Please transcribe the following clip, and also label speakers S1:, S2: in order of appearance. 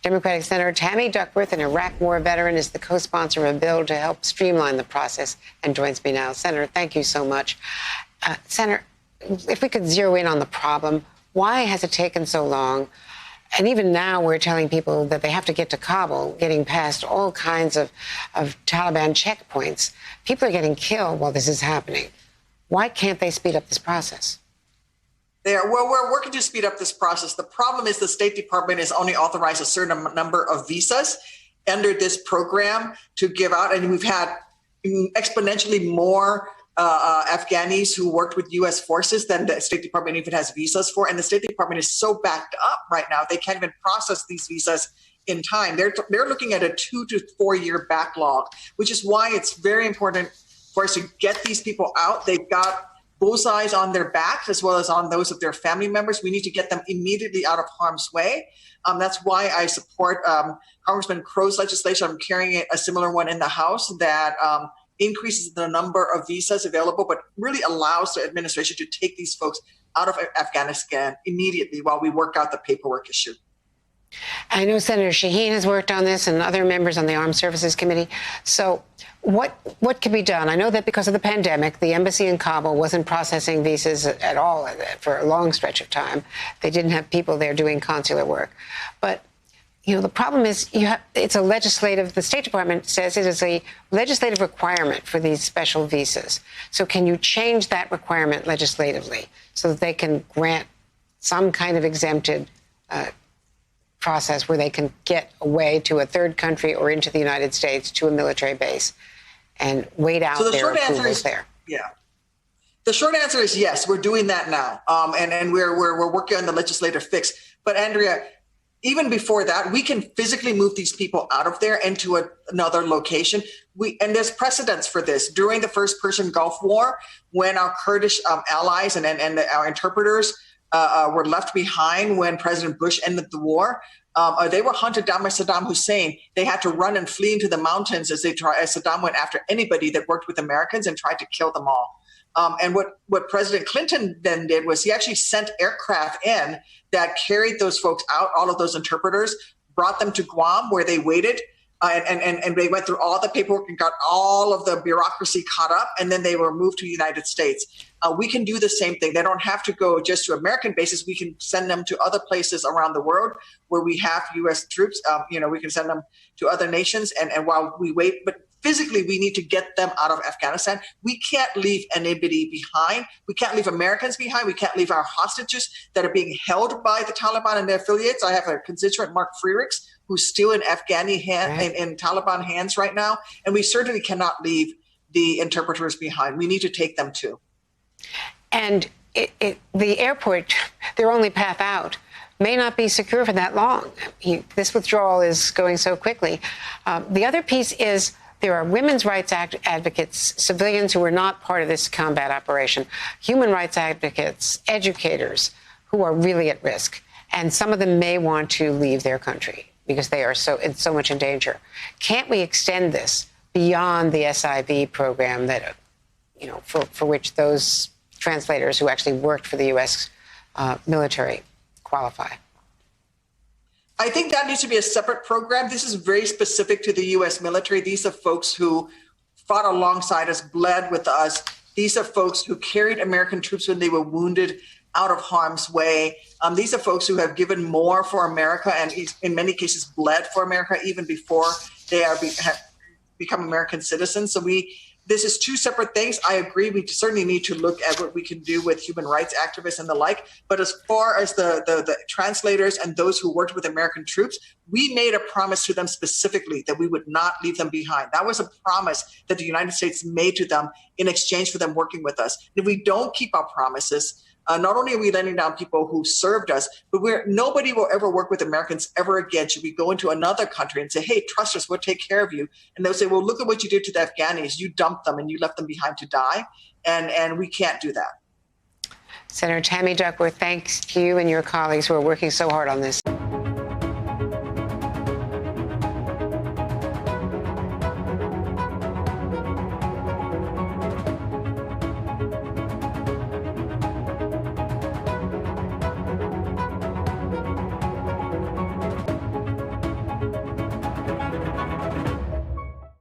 S1: Democratic Senator Tammy Duckworth, an Iraq War veteran, is the co-sponsor of a bill to help streamline the process and joins me now. Senator, thank you so much. Senator, if we could zero in on the problem, why has it taken so long? And even now we're telling people that they have to get to Kabul, getting past all kinds of Taliban checkpoints. People are getting killed while this is happening. Why can't they speed up this process?
S2: Well, we're working to speed up this process. The problem is the State Department has only authorized a certain number of visas under this program to give out. And we've had exponentially more Afghanis who worked with U.S. forces than the State Department even has visas for. And the State Department is so backed up right now, they can't even process these visas in time. They're looking at a 2 to 4 year backlog, which is why it's very important for us to get these people out. They've got bullseyes on their backs as well as on those of their family members. We need to get them immediately out of harm's way. That's why I support Congressman Crow's legislation. I'm carrying a similar one in the House that increases the number of visas available, but really allows the administration to take these folks out of Afghanistan immediately while we work out the paperwork issue.
S1: I know Senator Shaheen has worked on this and other members on the Armed Services Committee. So what can be done? I know that because of the pandemic, the embassy in Kabul wasn't processing visas at all for a long stretch of time. They didn't have people there doing consular work. But, you know, the problem is it's a legislative, the State Department says it is a legislative requirement for these special visas. So can you change that requirement legislatively so that they can grant some kind of exempted process where they can get away to a third country or into the United States to a military base and wait out their approvals there?
S2: Yeah. The short answer is yes, we're doing that now. And we're working on the legislative fix. But Andrea, even before that, we can physically move these people out of there into another location. And there's precedents for this. During the first Persian Gulf War, when our Kurdish allies and our interpreters were left behind when President Bush ended the war. They were hunted down by Saddam Hussein. They had to run and flee into the mountains as Saddam went after anybody that worked with Americans and tried to kill them all. And what President Clinton then did was he actually sent aircraft in that carried those folks out, all of those interpreters, brought them to Guam where they waited. And they went through all the paperwork and got all of the bureaucracy caught up, and then they were moved to the United States. We can do the same thing. They don't have to go just to American bases. We can send them to other places around the world where we have U.S. troops. We can send them to other nations. And while we wait, but physically we need to get them out of Afghanistan. We can't leave anybody behind. We can't leave Americans behind. We can't leave our hostages that are being held by the Taliban and their affiliates. I have a constituent, Mark Freericks, who's still in in Taliban hands right now. And we certainly cannot leave the interpreters behind. We need to take them too.
S1: And the airport, their only path out, may not be secure for that long. This withdrawal is going so quickly. The other piece is there are women's rights advocates, civilians who are not part of this combat operation, human rights advocates, educators who are really at risk. And some of them may want to leave their country because they are so much in danger. Can't we extend this beyond the SIV program that, for which those translators who actually worked for the U.S. Military qualify?
S2: I think that needs to be a separate program. This is very specific to the U.S. military. These are folks who fought alongside us, bled with us. These are folks who carried American troops when they were wounded out of harm's way. These are folks who have given more for America and in many cases bled for America even before they have become American citizens. So this is two separate things. I agree. We certainly need to look at what we can do with human rights activists and the like. But as far as the translators and those who worked with American troops, we made a promise to them specifically that we would not leave them behind. That was a promise that the United States made to them in exchange for them working with us. If we don't keep our promises, not only are we letting down people who served us, but nobody will ever work with Americans ever again. Should we go into another country and say, hey, trust us, we'll take care of you. And they'll say, well, look at what you did to the Afghanis. You dumped them and you left them behind to die. And we can't do that.
S1: Senator Tammy Duckworth, thanks to you and your colleagues who are working so hard on this.